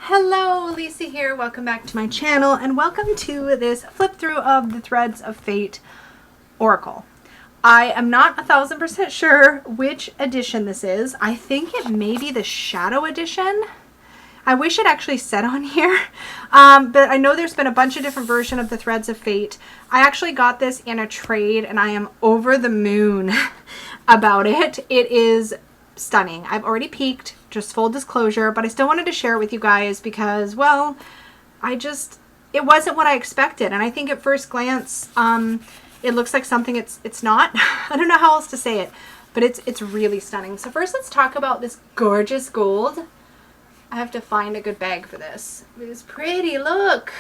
Hello, Lisa here. Welcome back to my channel and welcome to this flip through of the Threads of Fate Oracle. I am not 1000% sure which edition this is. I think it may be the Shadow edition. I wish it actually said on here, but I know there's been a bunch of different versions of the Threads of Fate. I actually got this in a trade and I am over the moon about it. It is stunning. I've already peeked, just full disclosure, but I still wanted to share it with you guys because, well, it wasn't what I expected. And I think at first glance, it looks like something it's not. I don't know how else to say it, but it's really stunning. So first let's talk about this gorgeous gold. I have to find a good bag for this. It is pretty, look.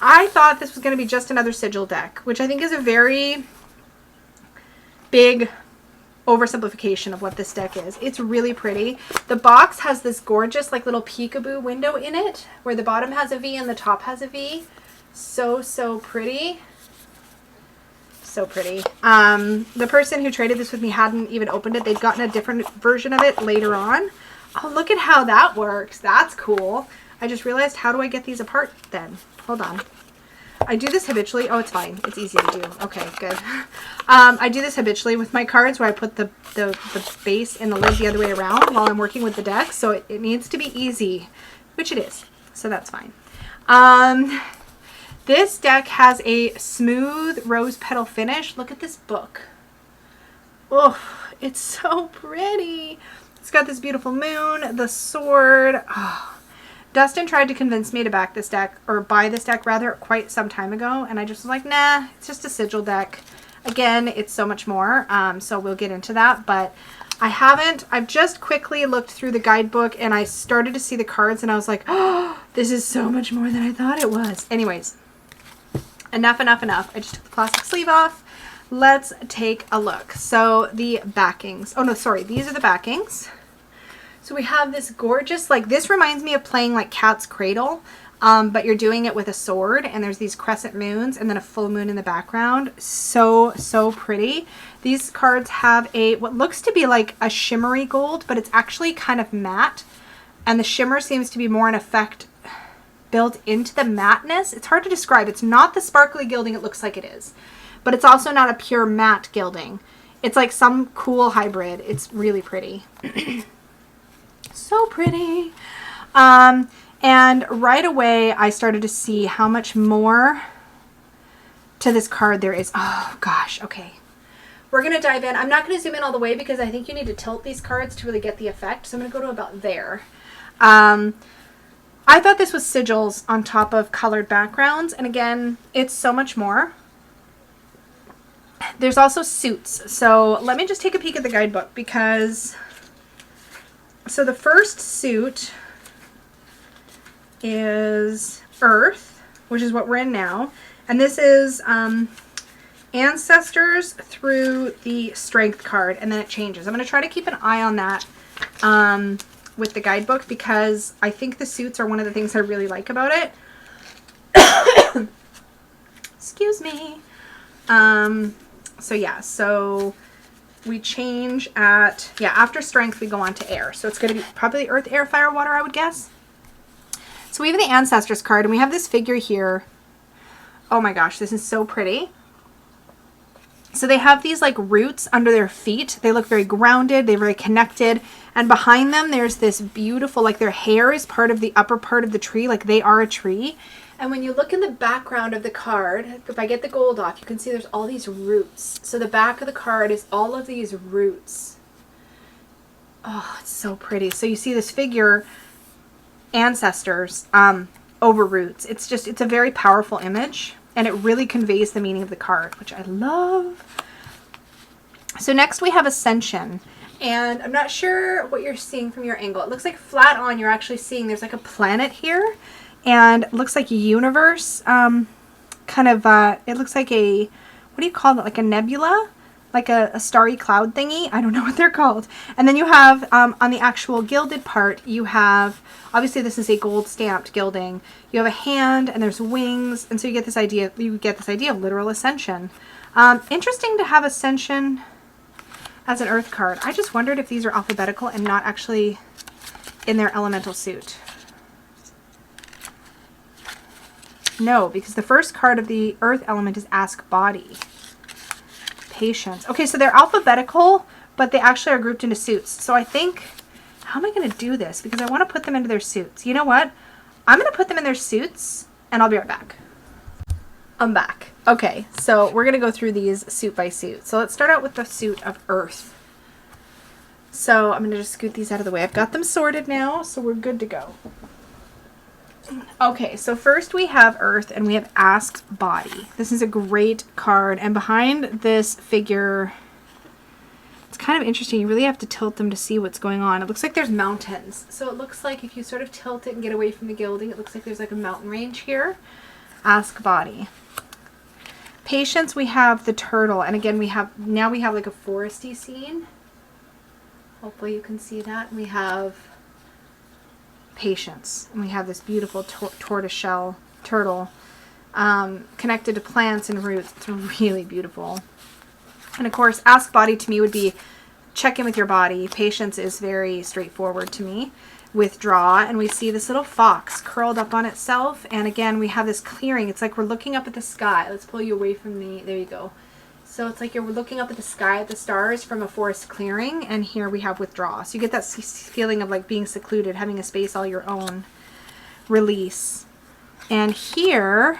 I thought this was going to be just another sigil deck, which I think is a very big oversimplification of what this deck is. It's really pretty. The box has this gorgeous like little peekaboo window in it where the bottom has a V and the top has a V. So pretty. So pretty. The person who traded this with me hadn't even opened it. They'd gotten a different version of it later on. Oh, look at how that works. That's cool. I just realized, how do I get these apart then? Hold on. I do this habitually. Oh, it's fine. It's easy to do. Okay, good. I do this habitually with my cards where I put the base and the lid the other way around while I'm working with the deck. So it needs to be easy, which it is. So that's fine. This deck has a smooth rose petal finish. Look at this book. Oh, it's so pretty. It's got this beautiful moon, the sword. Oh. Dustin tried to convince me to back this deck, or buy this deck rather, quite some time ago, and I just was like, nah, it's just a sigil deck. Again, it's so much more, so we'll get into that, but I've just quickly looked through the guidebook, and I started to see the cards, and I was like, oh, this is so much more than I thought it was. Anyways, enough. I just took the plastic sleeve off. Let's take a look. So the backings, oh no, sorry, these are the backings. So we have this gorgeous, like, this reminds me of playing like Cat's Cradle, but you're doing it with a sword, and there's these crescent moons and then a full moon in the background. So pretty. These cards have what looks to be like a shimmery gold, but it's actually kind of matte, and the shimmer seems to be more an effect built into the matteness. It's hard to describe. It's not the sparkly gilding it looks like it is, but it's also not a pure matte gilding. It's like some cool hybrid. It's really pretty. So pretty. And right away I started to see how much more to this card there is. Oh gosh, okay. We're going to dive in. I'm not going to zoom in all the way because I think you need to tilt these cards to really get the effect. So I'm going to go to about there. I thought this was sigils on top of colored backgrounds, and again, it's so much more. There's also suits. So let me just take a peek at the guidebook because... So the first suit is Earth, which is what we're in now. And this is Ancestors through the Strength card, and then it changes. I'm going to try to keep an eye on that with the guidebook because I think the suits are one of the things I really like about it. Excuse me. So yeah, so... we change at, after strength, we go on to air. So it's going to be probably earth, air, fire, water, I would guess. So we have the Ancestors card, and we have this figure here. Oh my gosh, this is so pretty. So they have these like roots under their feet. They look very grounded. They're very connected. And behind them, there's this beautiful, like their hair is part of the upper part of the tree. Like they are a tree. And when you look in the background of the card, if I get the gold off, you can see there's all these roots. So the back of the card is all of these roots. Oh, it's so pretty. So you see this figure, Ancestors, over roots. It's a very powerful image, and it really conveys the meaning of the card, which I love. So next we have Ascension. And I'm not sure what you're seeing from your angle. It looks like flat on, you're actually seeing there's like a planet here. And it looks like a universe, it looks like a, what do you call it? Like a nebula? Like a starry cloud thingy? I don't know what they're called. And then you have, on the actual gilded part, you have, obviously this is a gold stamped gilding. You have a hand and there's wings. And so you get this idea of literal ascension. Interesting to have Ascension as an earth card. I just wondered if these are alphabetical and not actually in their elemental suit. no, because the first card of the earth element is ask body. Patience. Okay, so they're alphabetical, but they actually are grouped into suits. So I think, how am I going to do this? Because I want to put them into their suits. You know what? I'm going to put them in their suits, and I'll be right back. I'm back. Okay, so we're going to go through these suit by suit. So let's start out with the suit of earth. So I'm going to just scoot these out of the way. I've got them sorted now, so we're good to go. Okay, so first we have earth and we have ask body. This is a great card, and behind this figure, it's kind of interesting. You really have to tilt them to see what's going on. It looks like there's mountains. So it looks like if you sort of tilt it and get away from the gilding, it looks like there's like a mountain range here. Ask body. Patience, we have the turtle, and again we have like a foresty scene. Hopefully you can see that. We have patience, and we have this beautiful tortoiseshell turtle connected to plants and roots. It's really beautiful. And of course, ask body to me would be check in with your body. Patience is very straightforward to me. Withdraw, and we see this little fox curled up on itself, and again we have this clearing. It's like we're looking up at the sky. Let's pull you away from me. There you go. So it's like you're looking up at the sky at the stars from a forest clearing, and here we have withdraw. So you get that feeling of like being secluded, having a space all your own. Release. And here,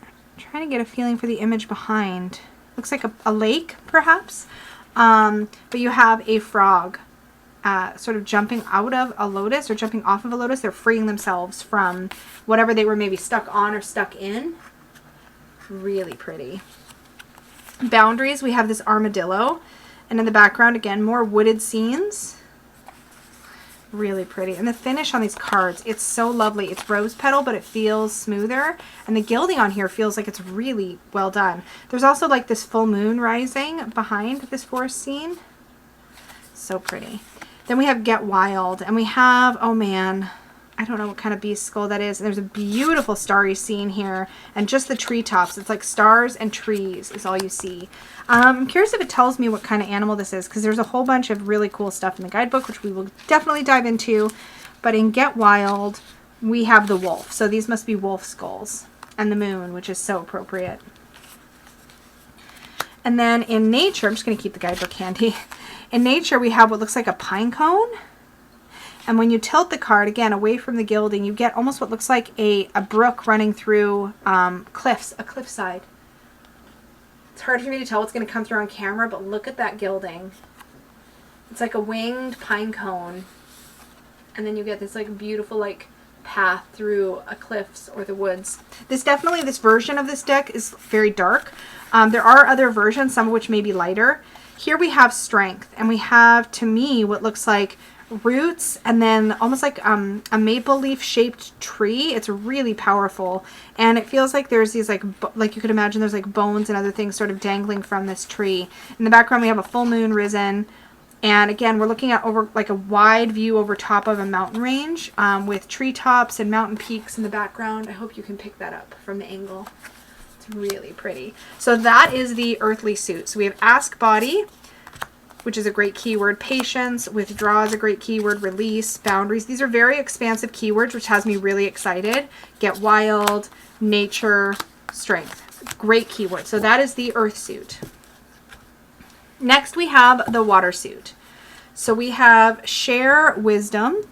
I'm trying to get a feeling for the image behind. Looks like a lake, perhaps. But you have a frog sort of jumping out of a lotus or jumping off of a lotus. They're freeing themselves from whatever they were maybe stuck on or stuck in. Really pretty. Boundaries, we have this armadillo, and in the background again more wooded scenes. Really pretty. And the finish on these cards, it's so lovely. It's rose petal, but it feels smoother, and the gilding on here feels like it's really well done. There's also like this full moon rising behind this forest scene. So pretty. Then we have Get Wild, and we have, oh man, I don't know what kind of beast skull that is. And there's a beautiful starry scene here, and just the treetops. It's like stars and trees is all you see. I'm curious if it tells me what kind of animal this is, because there's a whole bunch of really cool stuff in the guidebook, which we will definitely dive into. But in Get Wild, we have the wolf. So these must be wolf skulls. And the moon, which is so appropriate. And then in nature, I'm just going to keep the guidebook handy. In nature, we have what looks like a pine cone. And when you tilt the card, again, away from the gilding, you get almost what looks like a brook running through cliffs, a cliffside. It's hard for me to tell what's going to come through on camera, but look at that gilding. It's like a winged pine cone. And then you get this like beautiful like path through a cliffs or the woods. This version of this deck is very dark. There are other versions, some of which may be lighter. Here we have strength, and we have, to me, what looks like roots, and then almost like a maple leaf shaped tree. It's really powerful, and it feels like there's these like you could imagine there's like bones and other things sort of dangling from this tree. In the background we have a full moon risen, and again we're looking at over like a wide view over top of a mountain range with treetops and mountain peaks in the background. I hope you can pick that up from the angle. It's really pretty. So that is the earthly suit. So we have ask body, which is a great keyword. Patience, withdraw is a great keyword. Release, boundaries. These are very expansive keywords, which has me really excited. Get wild, nature, strength. Great keyword. So that is the earth suit. Next we have the water suit. So we have share wisdom,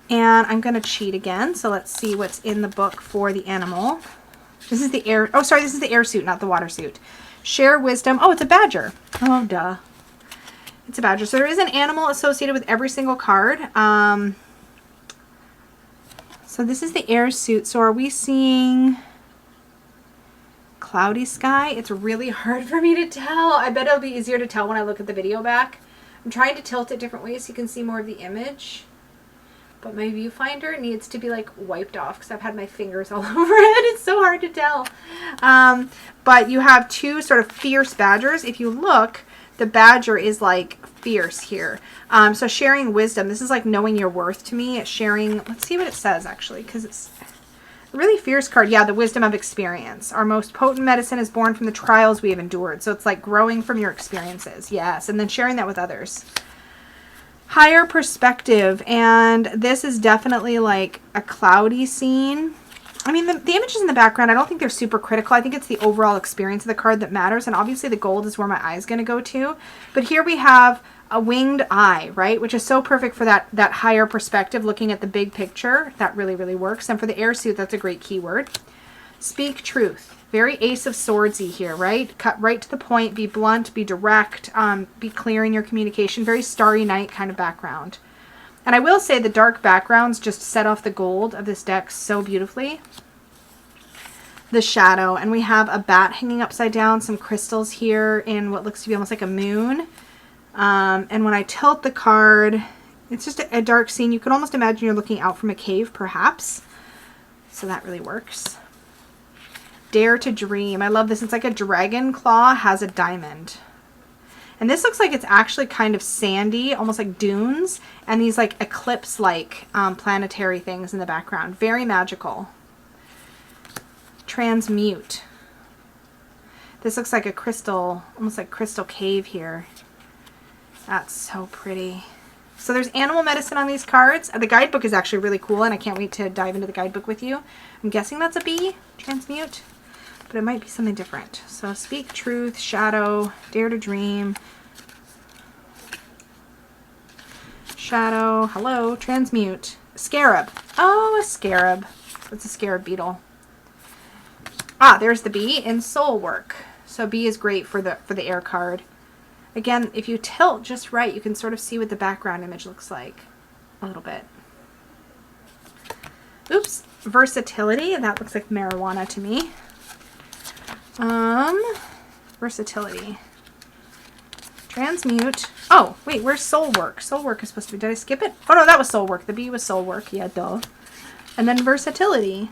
and I'm going to cheat again. So let's see what's in the book for the animal. This is the air. Oh, sorry. This is the air suit, not the water suit. Share wisdom. Oh, it's a badger. Oh, duh. It's a badger. So there is an animal associated with every single card. So this is the air suit. So are we seeing cloudy sky? It's really hard for me to tell. I bet it'll be easier to tell when I look at the video back. I'm trying to tilt it different ways so you can see more of the image. But my viewfinder needs to be like wiped off because I've had my fingers all over it. It's so hard to tell. But you have two sort of fierce badgers. If you look, the badger is like fierce here. So sharing wisdom. This is like knowing your worth to me. It's sharing. Let's see what it says actually, because it's a really fierce card. Yeah, the wisdom of experience. Our most potent medicine is born from the trials we have endured. So it's like growing from your experiences. Yes, and then sharing that with others. higher perspective, and this is definitely like a cloudy scene. I mean, the images in the background, I don't think they're super critical. I think it's the overall experience of the card that matters, and obviously the gold is where my eye is going to go to. But here we have a winged eye, right? Which is so perfect for that higher perspective, looking at the big picture. That really, really works. And for the air suit, that's a great keyword. Speak truth. Very Ace of Swordsy here, right? Cut right to the point, be blunt, be direct, be clear in your communication. Very Starry Night kind of background. And I will say the dark backgrounds just set off the gold of this deck so beautifully. The shadow, and we have a bat hanging upside down, some crystals here in what looks to be almost like a moon. And when I tilt the card, it's just a dark scene. You can almost imagine you're looking out from a cave, perhaps. So that really works. Dare to dream. I love this. It's like a dragon claw has a diamond. And this looks like it's actually kind of sandy, almost like dunes, and these like eclipse-like planetary things in the background. Very magical. Transmute. This looks like a crystal, almost like crystal cave here. That's so pretty. So there's animal medicine on these cards. The guidebook is actually really cool, and I can't wait to dive into the guidebook with you. I'm guessing that's a bee, transmute, but it might be something different. So speak truth, shadow, dare to dream, shadow, hello, transmute, scarab. Oh, a scarab. It's a scarab beetle. Ah, there's the bee in soul work. So bee is great for the air card. Again, if you tilt just right, you can sort of see what the background image looks like a little bit. Oops, versatility. That looks like marijuana to me. Versatility. Transmute. Oh, wait, where's soul work? Soul work is supposed to be, did I skip it? Oh no, that was soul work. The bee was soul work. Yeah, duh. And then versatility.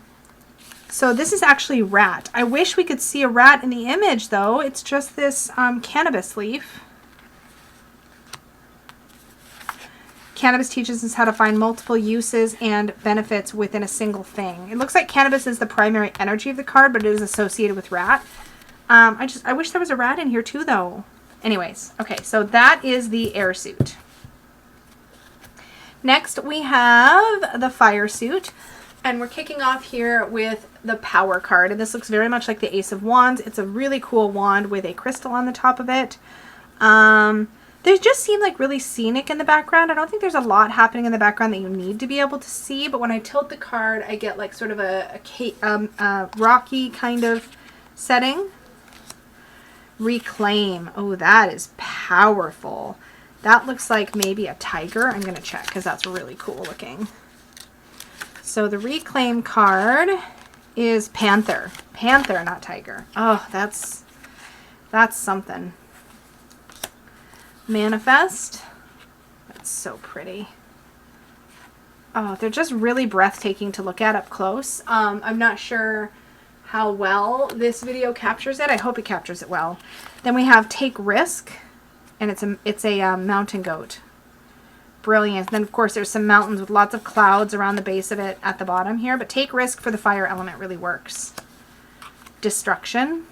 So this is actually rat. I wish we could see a rat in the image though. It's just this cannabis leaf. Cannabis teaches us how to find multiple uses and benefits within a single thing. It looks like cannabis is the primary energy of the card, but it is associated with rat. I wish there was a rat in here too though. Anyways, okay, so that is the air suit. Next we have the fire suit, and we're kicking off here with the power card, and this looks very much like the Ace of Wands. It's a really cool wand with a crystal on the top of it. They just seem like really scenic in the background. I don't think there's a lot happening in the background that you need to be able to see, but when I tilt the card, I get like sort of a rocky kind of setting. Reclaim. Oh, that is powerful. That looks like maybe a tiger. I'm going to check because that's really cool looking. So the reclaim card is panther. Panther, not tiger. Oh, that's something. Manifest. That's so pretty. Oh, they're just really breathtaking to look at up close. I'm not sure how well this video captures it. I hope it captures it well. Then we have take risk, and it's a mountain goat. Brilliant. Then of course there's some mountains with lots of clouds around the base of it at the bottom here, but take risk for the fire element really works. Destruction.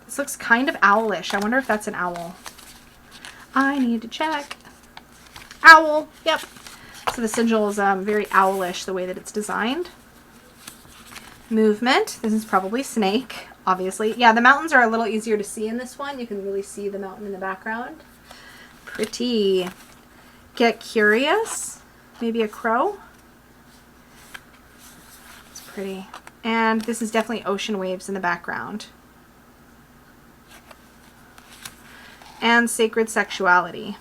This looks kind of owlish. I wonder if that's an owl. I need to check. Owl. Yep. So the sigil is very owlish the way that it's designed. Movement. This is probably snake, obviously. Yeah, the mountains are a little easier to see in this one. You can really see the mountain in the background. Pretty. Get curious. Maybe a crow. It's pretty. And this is definitely ocean waves in the background. And sacred sexuality.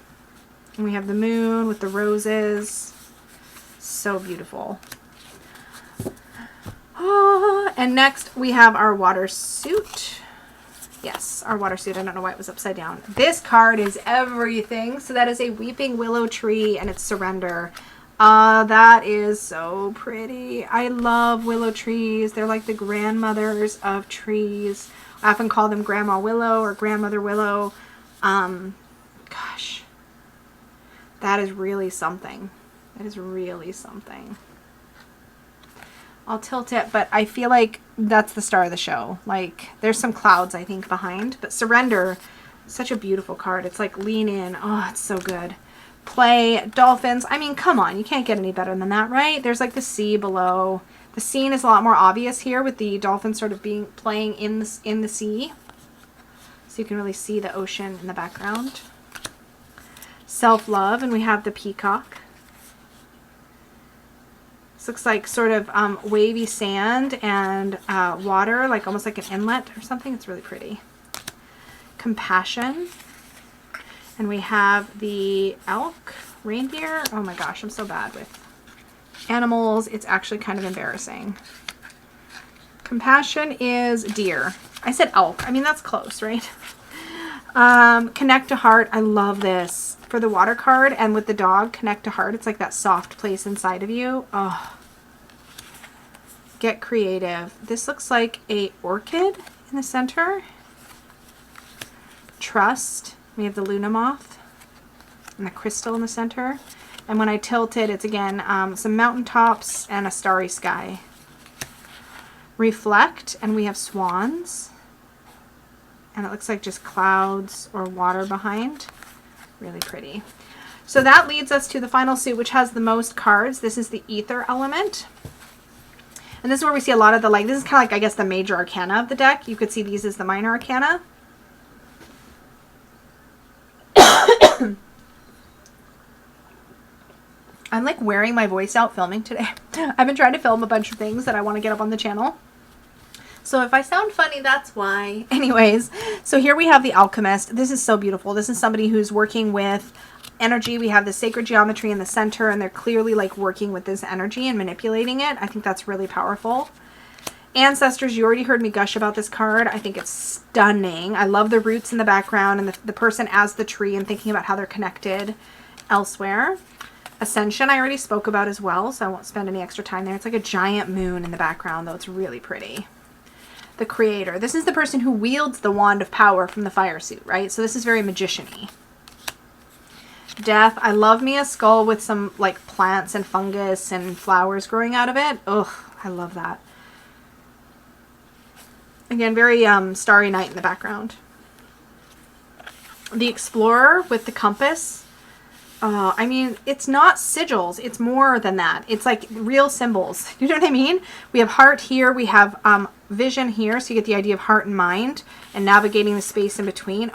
And we have the moon with the roses. So beautiful. Oh, and next we have our water suit. Yes, our water suit. I don't know why it was upside down. This card is everything. So that is a weeping willow tree, and it's surrender. That is so pretty. I love willow trees. They're like the grandmothers of trees. I often call them Grandma Willow or Grandmother Willow. Gosh, that is really something. That is really something. I'll tilt it, but I feel like that's the star of the show. Like, there's some clouds, I think, behind, but surrender, Such a beautiful card. It's like lean in. Oh, it's so good. Play, dolphins. I mean, come on. You can't get any better than that, right? There's like the sea below. The scene is a lot more obvious here with the dolphins sort of playing in the sea. So you can really see the ocean in the background. Self-love, and we have the peacock. This looks like sort of wavy sand and water, like almost like an inlet or something. It's really pretty. Compassion. And we have the elk, reindeer. Oh my gosh, I'm so bad with animals. It's actually kind of embarrassing. Compassion is deer. I said elk. I mean, that's close, right? Connect to heart. I love this. For the water card and with the dog, connect to heart. It's like that soft place inside of you. Oh. Get creative. This looks like a orchid in the center. Trust. We have the Luna moth and the crystal in the center. And when I tilt it, it's again some mountaintops and a starry sky. Reflect, and we have swans. And it looks like just clouds or water behind. Really pretty. So that leads us to the final suit, which has the most cards. This is the ether element. And this is where we see a lot of the, like, this is kind of like, I guess, the major arcana of the deck. You could see these as the minor arcana. I'm like wearing my voice out filming today. I've been trying to film a bunch of things that I want to get up on the channel. So if I sound funny, that's why. Anyways, so here we have the alchemist. This is so beautiful. This is somebody who's working with energy. We have the sacred geometry in the center, and they're clearly like working with this energy and manipulating it. I think that's really powerful. Ancestors, you already heard me gush about this card. I think it's stunning. I love the roots in the background and the person as the tree and thinking about how they're connected elsewhere. Ascension, I already spoke about as well, so I won't spend any extra time there. It's like a giant moon in the background, though. It's really pretty. The creator. This is the person who wields the wand of power from the fire suit, right? So this is very magician-y. Death. I love me a skull with some like plants and fungus and flowers growing out of it. Ugh, I love that. Again, very starry night in the background. The explorer with the compass. I mean, it's not sigils. It's more than that. It's like real symbols. You know what I mean? We have heart here. We have vision here. So you get the idea of heart and mind and navigating the space in between.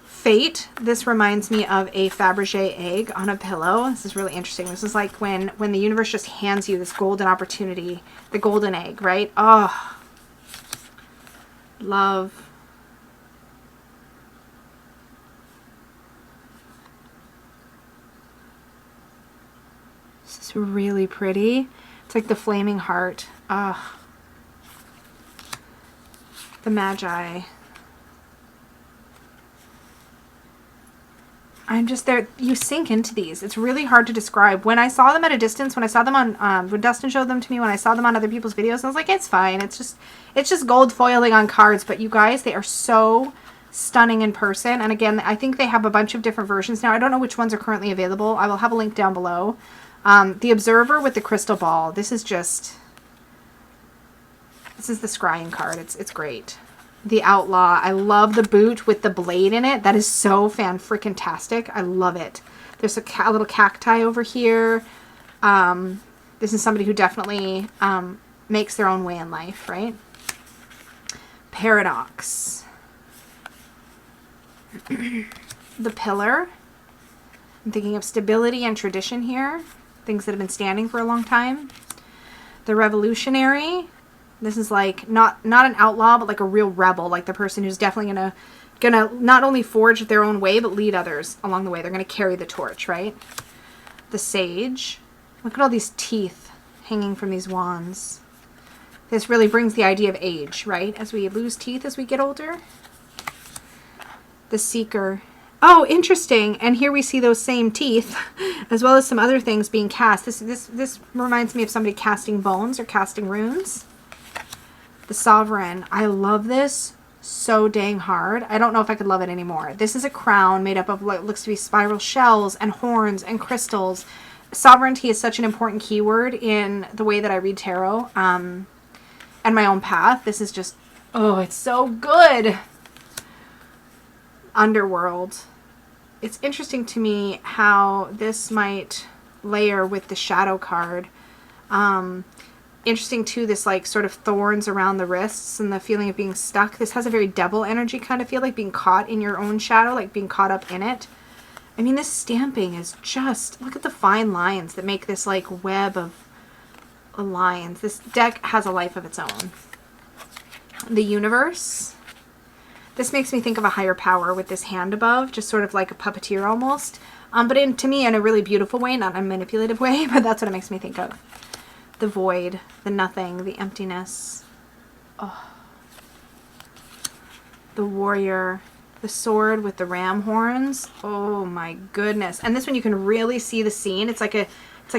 Fate. This reminds me of a Fabergé egg on a pillow. This is really interesting. This is like when the universe just hands you this golden opportunity, the golden egg, right? Oh, love. This is really pretty. It's like the flaming heart. Ah, the Magi. I'm just there. You sink into these. It's really hard to describe. When I saw them at a distance, when I saw them on, when Dustin showed them to me, when I saw them on other people's videos, I was like, it's fine. It's just gold foiling on cards. But you guys, they are so stunning in person. And again, I think they have a bunch of different versions now. I don't know which ones are currently available. I will have a link down below. The Observer with the crystal ball. This is the scrying card. It's great. The Outlaw. I love the boot with the blade in it. That is so fan-freaking-tastic. I love it. There's a little cacti over here. This is somebody who definitely makes their own way in life, right? Paradox. The Pillar. I'm thinking of stability and tradition here. Things that have been standing for a long time. The Revolutionary. This is like not an outlaw, but like a real rebel, like the person who's definitely gonna not only forge their own way, but lead others along the way. They're gonna carry the torch, right? The Sage. Look at all these teeth hanging from these wands. This really brings the idea of age, right? As we lose teeth as we get older. The Seeker. Oh, interesting. And here we see those same teeth, as well as some other things being cast. This reminds me of somebody casting bones or casting runes. The Sovereign. I love this so dang hard. I don't know if I could love it anymore. This is a crown made up of what looks to be spiral shells and horns and crystals. Sovereignty is such an important keyword in the way that I read tarot and my own path. This is just, oh, it's so good. underworld. It's interesting to me how this might layer with the shadow card. Interesting too, this like sort of thorns around the wrists and the feeling of being stuck. This has a very devil energy kind of feel, like being caught in your own shadow, like being caught up in it. I mean, this stamping is just, look at the fine lines that make this like web of lines. This deck has a life of its own. The universe. This makes me think of a higher power with this hand above, just sort of like a puppeteer almost. But to me, in a really beautiful way, not a manipulative way, but that's what it makes me think of. The void, the nothing, the emptiness. Oh. The warrior, the sword with the ram horns. Oh my goodness. And this one you can really see the scene. It's like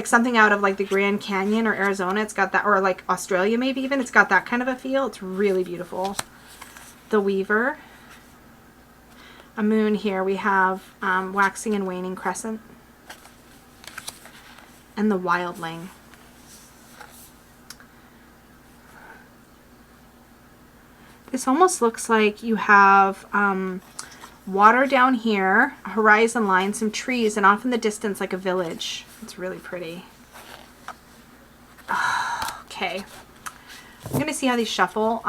something out of like the Grand Canyon or Arizona. It's got that, or like Australia maybe even. It's got that kind of a feel. It's really beautiful. The weaver. A moon here. We have waxing and waning crescent. And the wildling. This almost looks like you have water down here, a horizon line, some trees, and off in the distance like a village. It's really pretty. Okay. I'm going to see how these shuffle.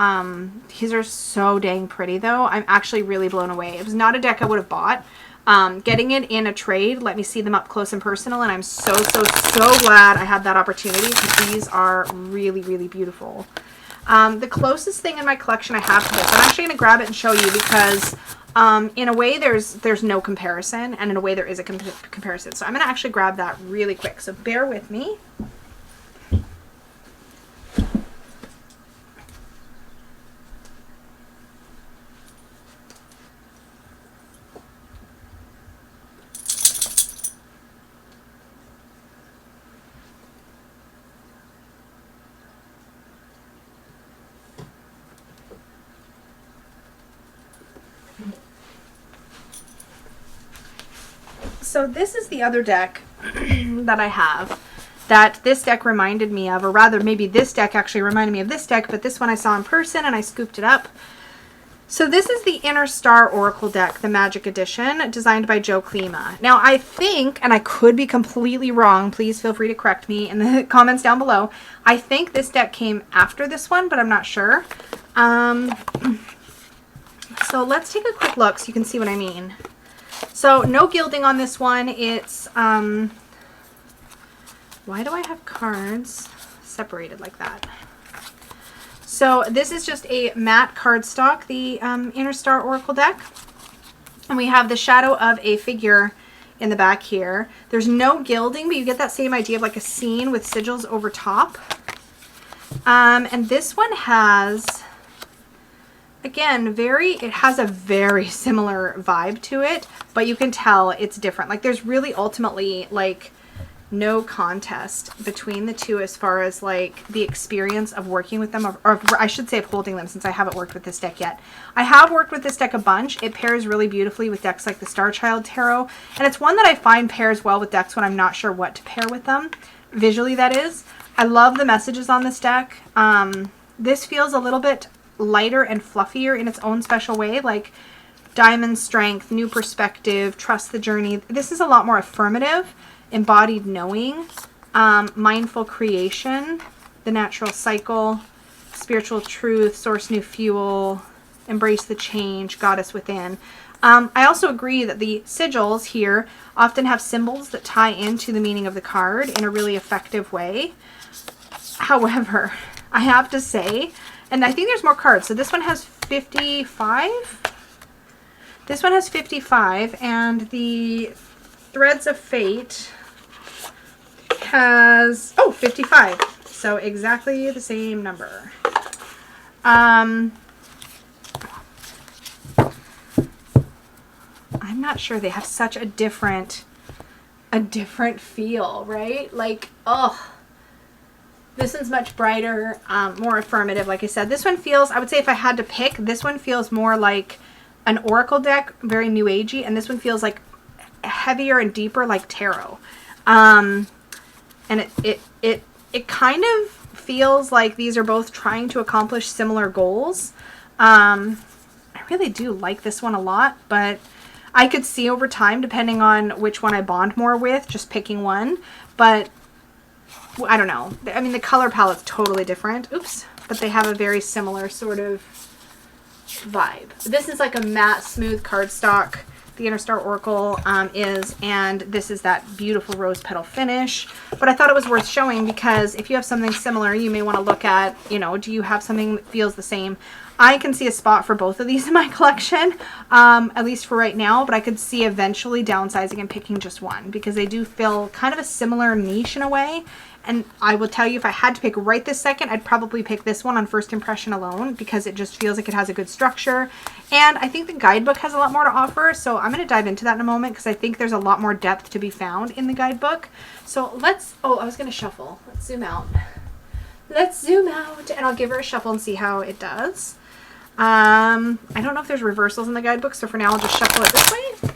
These are so dang pretty though. I'm actually really blown away. It was not a deck I would have bought. Getting it in a trade, let me see them up close and personal, and I'm so glad I had that opportunity because these are really, really beautiful. The closest thing in my collection I have to this, I'm actually going to grab it and show you because in a way there's no comparison, and in a way there is a comparison. So I'm going to actually grab that really quick. So bear with me. So this is the other deck that I have that this deck reminded me of, or rather maybe this deck actually reminded me of this deck, but this one I saw in person and I scooped it up. So this is the Inner Star Oracle deck, the Magic Edition, designed by Joe Klima. Now I think, and I could be completely wrong, please feel free to correct me in the comments down below, I think this deck came after this one, but I'm not sure. So let's take a quick look so you can see what I mean. So no gilding on this one. It's, why do I have cards separated like that? So this is just a matte cardstock, the Inner Star Oracle deck. And we have the shadow of a figure in the back here. There's no gilding, but you get that same idea of like a scene with sigils over top. And this one has, again, it has a very similar vibe to it, but you can tell it's different. Like there's really ultimately like no contest between the two as far as like the experience of working with them, or I should say of holding them, since I haven't worked with this deck yet. I have worked with this deck a bunch. It pairs really beautifully with decks like the Star Child Tarot, and it's one that I find pairs well with decks when I'm not sure what to pair with them, visually that is. I love the messages on this deck. This feels a little bit lighter and fluffier in its own special way, like diamond strength, new perspective, trust the journey. This is a lot more affirmative, embodied knowing, mindful creation, the natural cycle, spiritual truth, source new fuel, embrace the change, goddess within. I also agree that the sigils here often have symbols that tie into the meaning of the card in a really effective way. However, I have to say, and I think there's more cards. So this one has 55. This one has 55, and the Threads of Fate has, 55. So exactly the same number. I'm not sure. They have such a different feel, right? Like, oh. This one's much brighter, more affirmative, like I said. This one feels, I would say if I had to pick, this one feels more like an Oracle deck, very New Agey, and this one feels like heavier and deeper like Tarot. And it kind of feels like these are both trying to accomplish similar goals. I really do like this one a lot, but I could see over time, depending on which one I bond more with, just picking one. But I don't know. I mean, the color palette's totally different. Oops. But they have a very similar sort of vibe. This is like a matte, smooth cardstock. The Interstar Oracle is, and this is that beautiful rose petal finish. But I thought it was worth showing because if you have something similar, you may want to look at, you know, do you have something that feels the same? I can see a spot for both of these in my collection, at least for right now, but I could see eventually downsizing and picking just one because they do fill kind of a similar niche in a way. And I will tell you, if I had to pick right this second, I'd probably pick this one on first impression alone because it just feels like it has a good structure. And I think the Guidebook has a lot more to offer, so I'm going to dive into that in a moment because I think there's a lot more depth to be found in the Guidebook. So let's, oh, I was going to shuffle. Let's zoom out. Let's zoom out, and I'll give her a shuffle and see how it does. I don't know if there's reversals in the Guidebook, so for now I'll just shuffle it this way.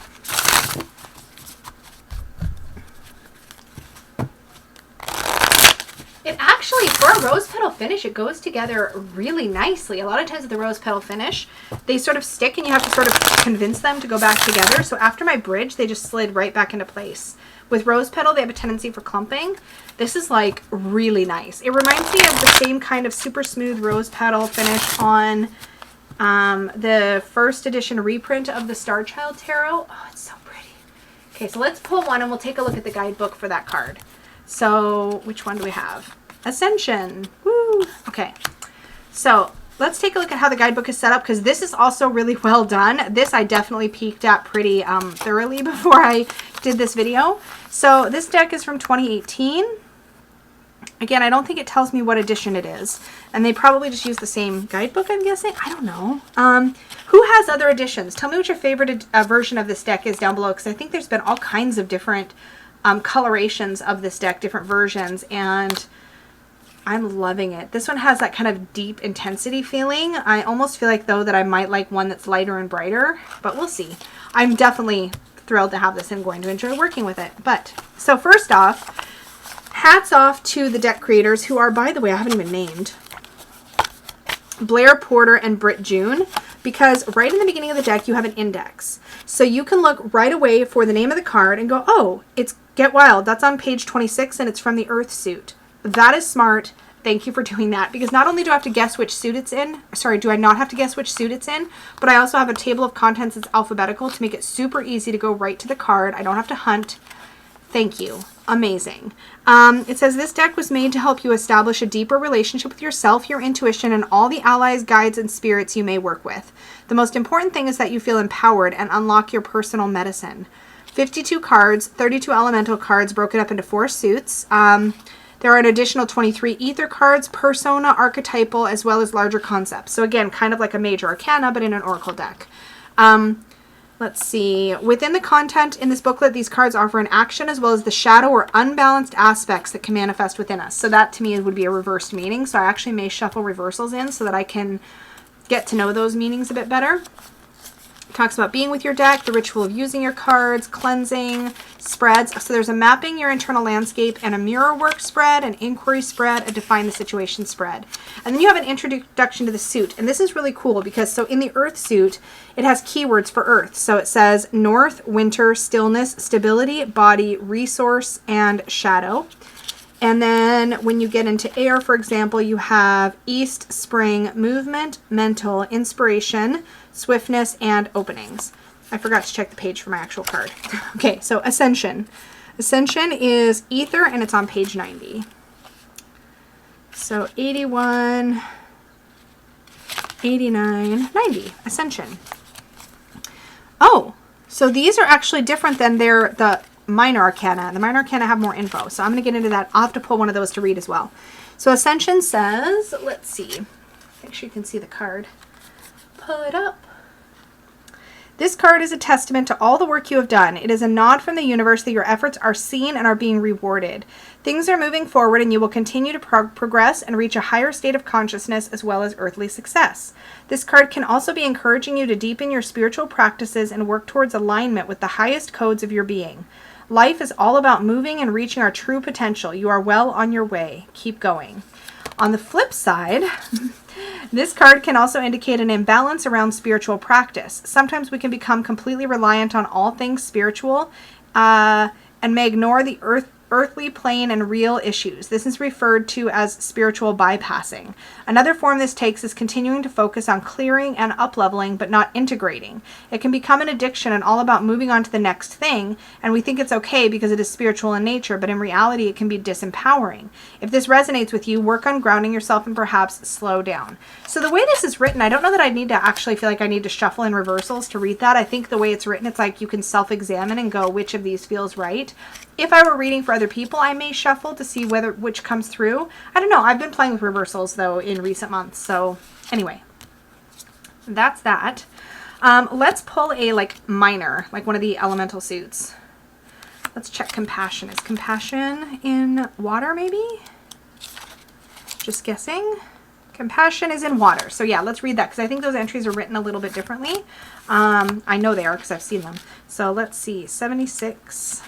It actually, for a rose petal finish, it goes together really nicely. A lot of times with the rose petal finish, they sort of stick and you have to sort of convince them to go back together. So after my bridge, they just slid right back into place. With rose petal, they have a tendency for clumping. This is like really nice. It reminds me of the same kind of super smooth rose petal finish on the first edition reprint of the Star Child Tarot. Oh, it's so pretty. Okay, so let's pull one and we'll take a look at the Guidebook for that card. So which one do we have? Ascension. Woo! Okay, so let's take a look at how the Guidebook is set up because this is also really well done. This I definitely peeked at pretty thoroughly before I did this video. So this deck is from 2018. Again, I don't think it tells me what edition it is. And they probably just use the same Guidebook, I'm guessing. I don't know. Who has other editions? Tell me what your favorite version of this deck is down below because I think there's been all kinds of different colorations of this deck, different versions, and I'm loving it. This one has that kind of deep intensity feeling. I almost feel like, though, that I might like one that's lighter and brighter, but we'll see. I'm definitely thrilled to have this and going to enjoy working with it. But, so first off, hats off to the deck creators who are, by the way, I haven't even named, Blair Porter and Britt June, because right in the beginning of the deck you have an index. So you can look right away for the name of the card and go, oh, it's Get Wild. That's on page 26 and it's from the Earth suit. That is smart. Thank you for doing that, because not only do I have to guess which suit it's in, sorry, do I not have to guess which suit it's in, but I also have a table of contents that's alphabetical to make it super easy to go right to the card. I don't have to hunt. Thank you. Amazing. It says this deck was made to help you establish a deeper relationship with yourself, your intuition, and all the allies, guides, and spirits you may work with. The most important thing is that you feel empowered and unlock your personal medicine. 52 cards, 32 elemental cards broken up into 4 suits. There are an additional 23 ether cards, persona, archetypal, as well as larger concepts. So again, kind of like a major arcana, but in an oracle deck. Let's see. Within the content in this booklet, these cards offer an action as well as the shadow or unbalanced aspects that can manifest within us. So that to me would be a reversed meaning. So I actually may shuffle reversals in so that I can get to know those meanings a bit better. It talks about being with your deck, the ritual of using your cards, cleansing, spreads. So there's a mapping your internal landscape and a mirror work spread, an inquiry spread, a define the situation spread. And then you have an introduction to the suit. And this is really cool because so in the Earth suit, it has keywords for Earth. So it says north, winter, stillness, stability, body, resource, and shadow. And then when you get into air, for example, you have east, spring, movement, mental, inspiration, swiftness, and openings. I forgot to check the page for my actual card. Okay, so Ascension. Ascension is ether, and it's on page 90. So 81, 89, 90. Ascension. Oh, so these are actually different than the minor arcana. The minor arcana have more info, so I'm going to get into that. I'll have to pull one of those to read as well. So Ascension says, let's see, make sure you can see the card. Pull it up. This card is a testament to all the work you have done. It is a nod from the universe that your efforts are seen and are being rewarded. Things are moving forward and you will continue to progress and reach a higher state of consciousness as well as earthly success. This card can also be encouraging you to deepen your spiritual practices and work towards alignment with the highest codes of your being. Life is all about moving and reaching our true potential. You are well on your way. Keep going. On the flip side, This card can also indicate an imbalance around spiritual practice. Sometimes we can become completely reliant on all things spiritual and may ignore the earthly plane and real issues. This is referred to as spiritual bypassing. Another form this takes is continuing to focus on clearing and up-leveling, but not integrating. It can become an addiction and all about moving on to the next thing, and we think it's okay because it is spiritual in nature, but in reality it can be disempowering. If this resonates with you, work on grounding yourself and perhaps slow down. So the way this is written, I don't know that I need to actually feel like I need to shuffle in reversals to read that. I think the way it's written, it's like you can self-examine and go, which of these feels right. If I were reading for other people, I may shuffle to see which comes through. I don't know. I've been playing with reversals, though, in recent months. So anyway, that's that. Let's pull a, minor, one of the elemental suits. Let's check compassion. Is compassion in water, maybe? Just guessing. Compassion is in water. So yeah, let's read that because I think those entries are written a little bit differently. I know they are because I've seen them. So let's see. 76.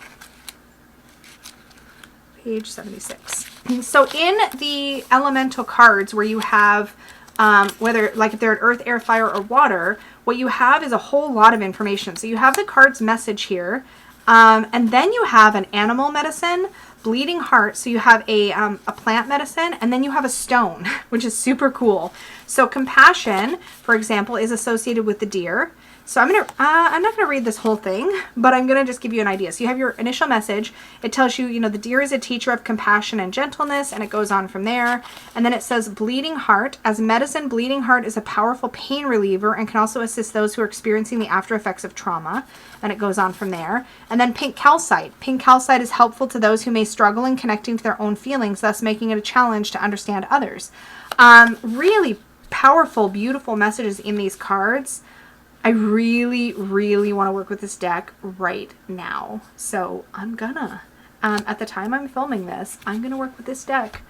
Page 76. So in the elemental cards where you have, whether if they're an earth, air, fire, or water, what you have is a whole lot of information. So you have the card's message here, and then you have an animal medicine, bleeding heart. So you have a plant medicine, and then you have a stone, which is super cool. So compassion, for example, is associated with the deer. So I'm not gonna read this whole thing, but I'm gonna just give you an idea. So you have your initial message. It tells you, the deer is a teacher of compassion and gentleness, and it goes on from there. And then it says bleeding heart. As medicine, bleeding heart is a powerful pain reliever and can also assist those who are experiencing the after effects of trauma. And it goes on from there. And then pink calcite. Pink calcite is helpful to those who may struggle in connecting to their own feelings, thus making it a challenge to understand others. Really powerful, beautiful messages in these cards. I really, really want to work with this deck right now. So I'm gonna, at the time I'm filming this, I'm gonna work with this deck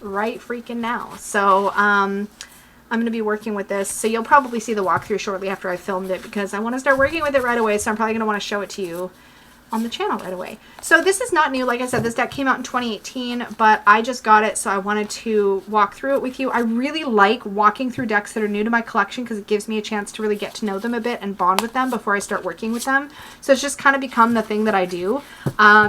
right freaking now. So I'm gonna be working with this. So you'll probably see the walkthrough shortly after I filmed it because I want to start working with it right away. So I'm probably gonna want to show it to you on the channel right away. So this is not new. Like I said, this deck came out in 2018, but I just got it, so I wanted to walk through it with you. I really like walking through decks that are new to my collection because it gives me a chance to really get to know them a bit and bond with them before I start working with them. So it's just kind of become the thing that I do.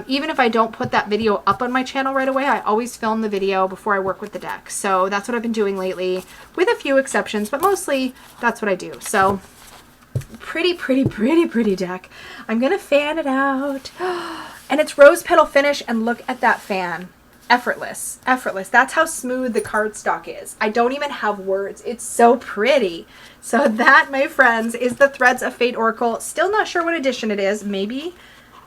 Even if I don't put that video up on my channel right away, I always film the video before I work with the deck. So that's what I've been doing lately, with a few exceptions, but mostly that's what I do. So pretty deck. I'm gonna fan it out. And it's rose petal finish, and look at that fan. Effortless. That's how smooth the cardstock is. I don't even have words. It's so pretty. So that, my friends, is the Threads of Fate Oracle. Still not sure what edition it is. Maybe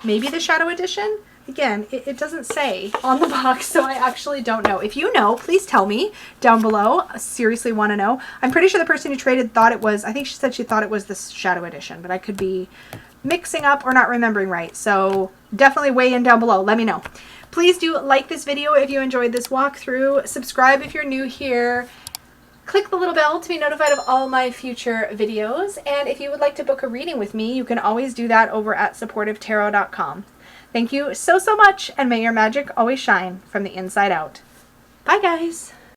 the Shadow Edition? Again, it doesn't say on the box, so I actually don't know. If you know, please tell me down below. I seriously want to know. I'm pretty sure the person who traded thought it was, I think she said she thought it was the Shadow Edition, but I could be mixing up or not remembering right. So definitely weigh in down below. Let me know. Please do like this video if you enjoyed this walkthrough. Subscribe if you're new here. Click the little bell to be notified of all my future videos. And if you would like to book a reading with me, you can always do that over at supportivetarot.com. Thank you so much, and may your magic always shine from the inside out. Bye, guys.